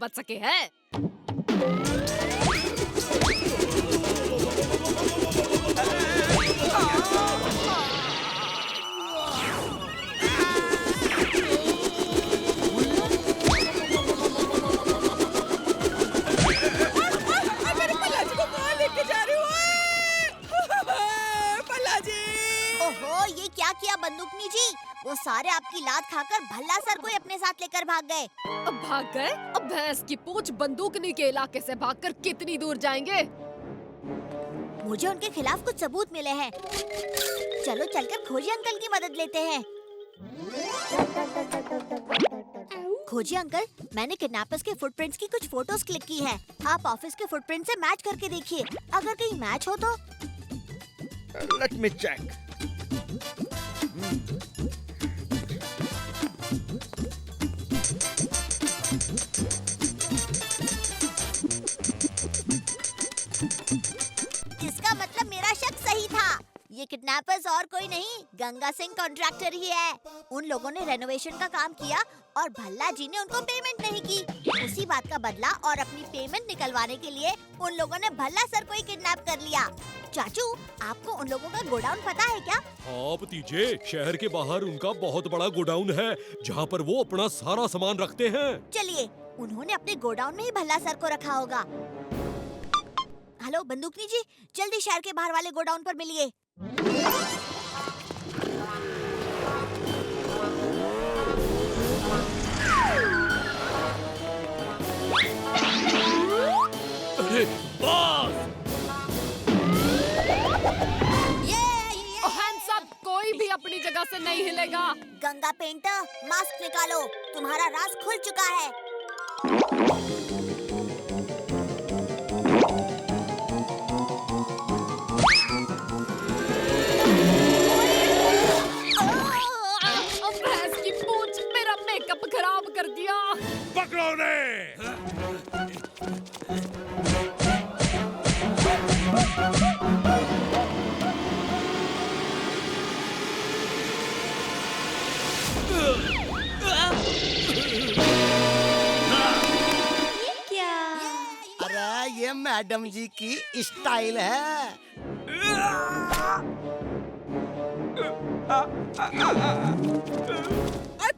बच सके है। ओहो, ये क्या किया बंदूकनी जी? वो सारे आपकी लात खाकर भल्ला सर को अपने साथ लेकर भाग गए। अब भाग गए? अब भैंस की पूंछ बंदूकनी के इलाके से भागकर कितनी दूर जाएंगे? मुझे उनके खिलाफ कुछ सबूत मिले हैं। चलो चलकर खोजी अंकल की मदद लेते हैं। खोजी अंकल, मैंने किडनैपर्स के फुटप्रिंट्स की कुछ फोटोज क्लिक की हैं। आप ऑफिस के फुटप्रिंट से मैच करके देखिए। अगर कहीं मैच हो तो। Let me check. इसका मतलब मेरा शक सही था। ये किडनैपर्स और कोई नहीं, गंगा सिंह कॉन्ट्रैक्टर ही है। उन लोगों ने रेनोवेशन का काम किया और भल्ला जी ने उनको पेमेंट नहीं की। उसी बात का बदला और अपनी पेमेंट निकलवाने के लिए उन लोगों ने भल्ला सर को ही किडनैप कर लिया। चाचू, आपको उन लोगों का गोडाउन पता है क्या? हाँ भतीजे, शहर के बाहर उनका बहुत बड़ा गोडाउन है जहाँ पर वो अपना सारा सामान रखते हैं। चलिए, उन्होंने अपने गोडाउन में ही भल्ला सर को रखा होगा। हेलो बंदूकनी जी, जल्दी शहर के बाहर वाले गोडाउन पर मिलिए। अरे बॉस! Hands up! कोई भी अपनी जगह से नहीं हिलेगा। गंगा पेंटर, मास्क निकालो, तुम्हारा राज खुल चुका है। भैंस की पूंछ मेरा मेकअप खराब कर दिया। पकड़ो ने! अरे ये मैडम जी की स्टाइल है।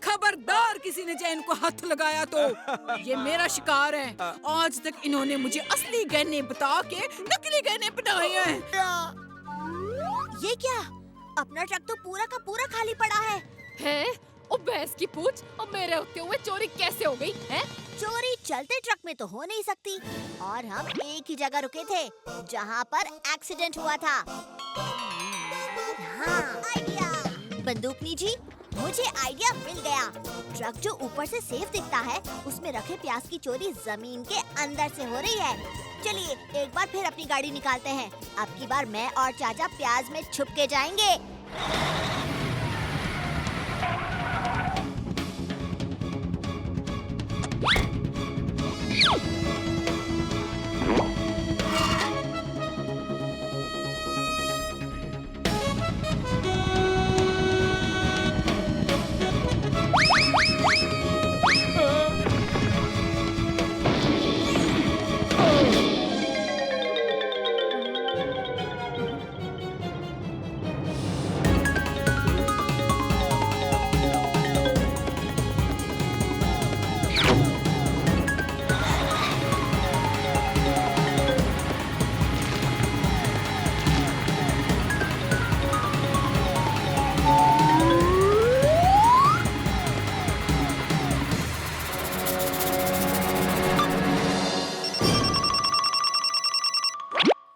खबरदार किसी ने जैन को हाथ लगाया तो ये मेरा शिकार है। आज तक इन्होंने मुझे असली गहने बता के नकली गहने बनाए हैं। ये क्या? अपना ट्रक तो पूरा का पूरा खाली पड़ा है। है? ओ भैंस की पूंछ, अब मेरे होते हुए चोरी कैसे हो गई है? चोरी चलते ट्रक में तो हो नहीं सकती और हम एक ही जगह रुके थे जहाँ पर एक्सीडेंट हुआ था। हाँ, आइडिया। बंदूकनी जी, मुझे आइडिया मिल गया। ट्रक जो ऊपर से सेफ दिखता है, उसमें रखे प्याज की चोरी जमीन के अंदर से हो रही है। चलिए एक बार फिर अपनी गाड़ी निकालते हैं। अब की बार मैं और चाचा प्याज में छुप के जाएंगे।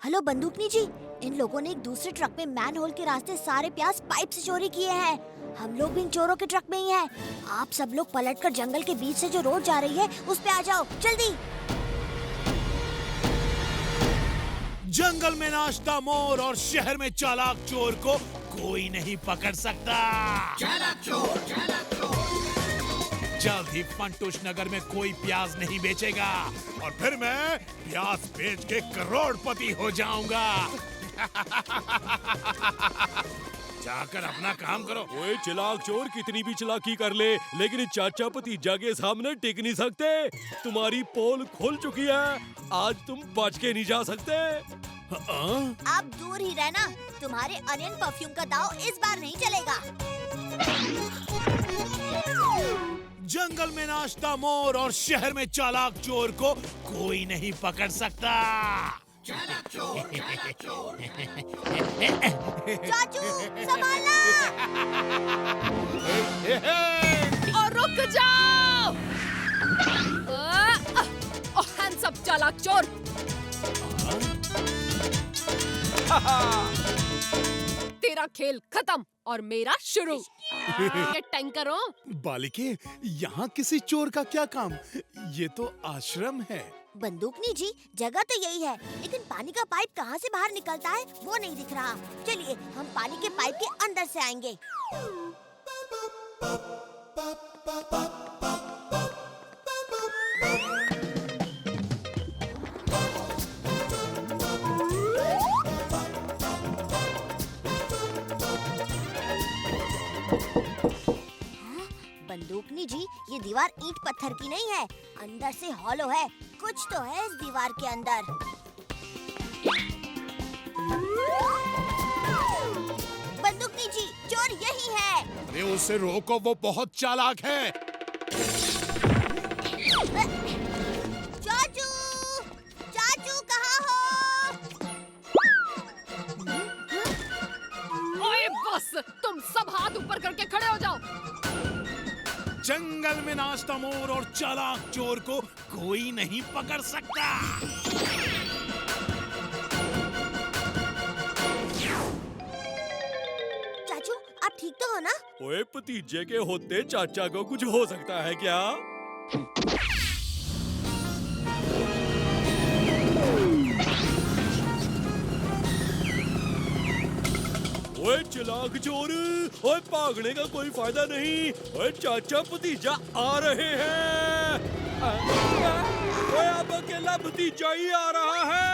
हेलो बंदूकनी जी, इन लोगों ने एक दूसरे ट्रक में मैन होल के रास्ते सारे प्याज पाइप से चोरी किए हैं। हम लोग भी इन चोरों के ट्रक में ही हैं। आप सब लोग पलटकर जंगल के बीच से जो रोड जा रही है उस पे आ जाओ, जल्दी। जंगल में नाचता मोर और शहर में चालाक चोर को कोई नहीं पकड़ सकता। चालाक चोर, चालाक चोर। जल्द ही फंटूश नगर में कोई प्याज नहीं बेचेगा और फिर मैं प्याज बेच के करोड़पति हो जाऊंगा। जाकर अपना काम करो। ओए चालाक चोर, कितनी भी चालाकी कर ले लेकिन चाचा भतीजा के सामने टिक नहीं सकते। तुम्हारी पोल खुल चुकी है, आज तुम बच के नहीं जा सकते। आप दूर ही रहना, तुम्हारे अनियन परफ्यूम का दाव इस बार नहीं चलेगा। जंगल में नाचता मोर और शहर में चालाक चोर को कोई नहीं पकड़ सकता। चाचू संभालना। और रुक जाओ। हैंड्स अप चालाक चोर। तेरा खेल खत्म और मेरा शुरू। ये टैंकरों। बालिके, यहाँ किसी चोर का क्या काम? ये तो आश्रम है। बंदूकनी जी, जगह तो यही है, लेकिन पानी का पाइप कहाँ से बाहर निकलता है वो नहीं दिख रहा। चलिए हम पानी के पाइप के अंदर से आएंगे। बंदूकनी जी, ये दीवार ईंट पत्थर की नहीं है, अंदर से हॉलो है। कुछ तो है इस दीवार के अंदर। बंदूकनी जी, चोर यही है। अरे उसे रोको, वो बहुत चालाक है। चाचू, चाचू कहाँ हो? ओए बस, तुम सब हाथ ऊपर करके खड़े हो जाओ। जंगल में नाचता मोर और चालाक चोर को कोई नहीं पकड़ सकता। चाचू, आप ठीक तो हो ना? ओए भतीजे के होते चाचा को कुछ हो सकता है क्या? ओए चालाक चोर, ओए भागने का कोई फायदा नहीं। ओए चाचा भतीजा आ रहे हैं। ओए अब अकेला भतीजा ही आ रहा है।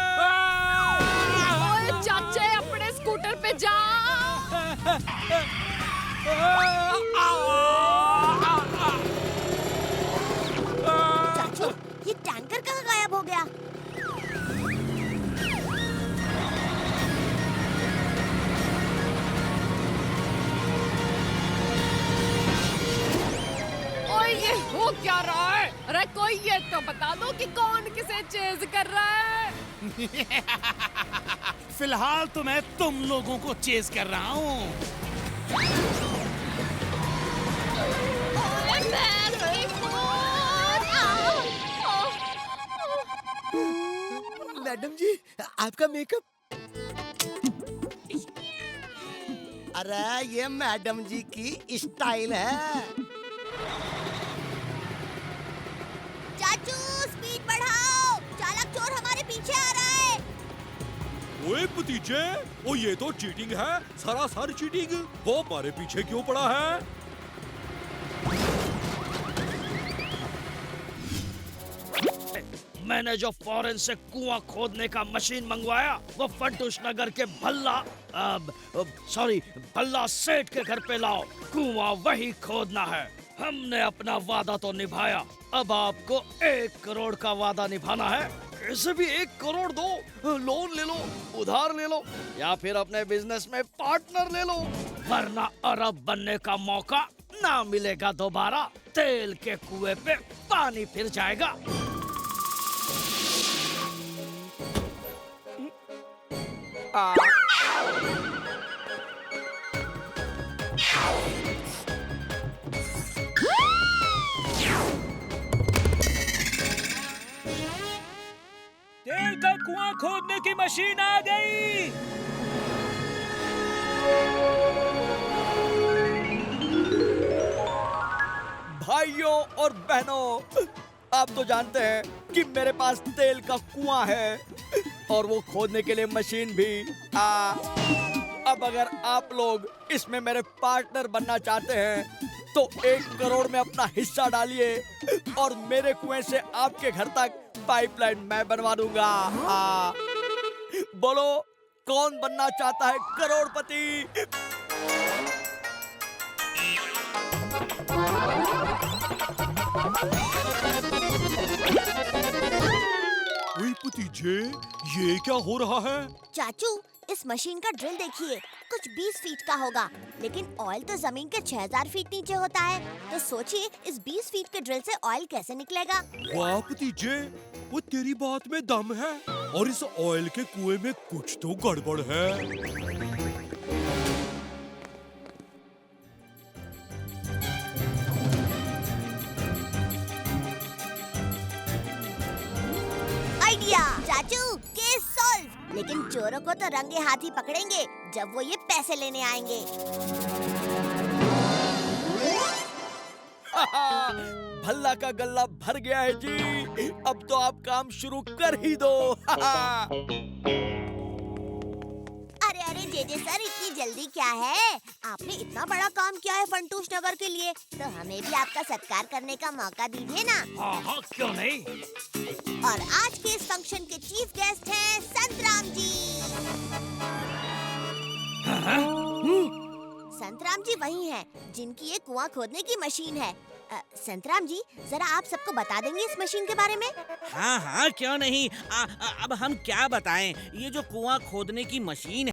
ओए चाचे, अपने स्कूटर पे जा। चाचू, ये टैंकर कहाँ गायब हो गया? ओए ये हो क्या रहा है? अरे कोई ये तो बता दो कि कौन किसे चेज कर रहा है। फिलहाल तो मैं तुम लोगों को चेज कर रहा हूँ। मैडम जी, आपका मेकअप। अरे ये मैडम जी की स्टाइल है। चाचू, स्पीड बढ़ाओ, चालाक चोर हमारे पीछे आ रहा है। ओए भतीजे, ओ ये तो चीटिंग है, सरासर चीटिंग। वो हमारे पीछे क्यों पड़ा है? मैंने जो फॉरेन से कुआं खोदने का मशीन मंगवाया, वो फंटूश नगर के भल्ला सेठ के घर पे लाओ। कुआं वही खोदना है। हमने अपना वादा तो निभाया, अब आपको 1 करोड़ का वादा निभाना है। इसे भी 1 करोड़ दो, लोन ले लो, उधार ले लो, या फिर अपने बिजनेस में पार्टनर ले लो, वरना अरब बनने का मौका ना मिलेगा दोबारा। तेल के कुएं पे पानी फिर जाएगा। तेल का कुआं खोदने की मशीन आ गई। भाइयों और बहनों, आप तो जानते हैं कि मेरे पास तेल का कुआं है और वो खोदने के लिए मशीन भी। अब अगर आप लोग इसमें मेरे पार्टनर बनना चाहते हैं तो 1 करोड़ में अपना हिस्सा डालिए और मेरे कुएं से आपके घर तक पाइपलाइन मैं बनवा दूंगा। बोलो, कौन बनना चाहता है करोड़पति? ओए भतीजे, ये क्या हो रहा है? चाचू, इस मशीन का ड्रिल देखिए, कुछ 20 फीट का होगा, लेकिन ऑयल तो जमीन के 6000 फीट नीचे होता है। तो सोचिए इस 20 फीट के ड्रिल से ऑयल कैसे निकलेगा। वाह भतीजे, वो तेरी बात में दम है। और इस ऑयल के कुएं में कुछ तो गड़बड़ है। आइडिया चाचू, केस सॉल्व। लेकिन चोरों को तो रंगे हाथ ही पकड़ेंगे जब वो ये पैसे लेने आएंगे। भल्ला का गल्ला भर गया है जी। अब तो आप काम शुरू कर ही दो। अरे अरे जेजे सर, इतनी जल्दी क्या है? आपने इतना बड़ा काम किया है फंटूश नगर के लिए, तो हमें भी आपका सत्कार करने का मौका दीजिए ना। हाँ हाँ, क्यों नहीं। और आज के इस फंक्शन के चीफ गेस्ट हैं संतराम जी। संतराम जी वही हैं जिनकी ये कुआं खोदने की मशीन है। संतराम जी, जरा आप सबको बता देंगे इस मशीन के बारे में? हाँ हाँ, क्यों नहीं। अब हम क्या बताएं, ये जो कुआं खोदने की मशीन है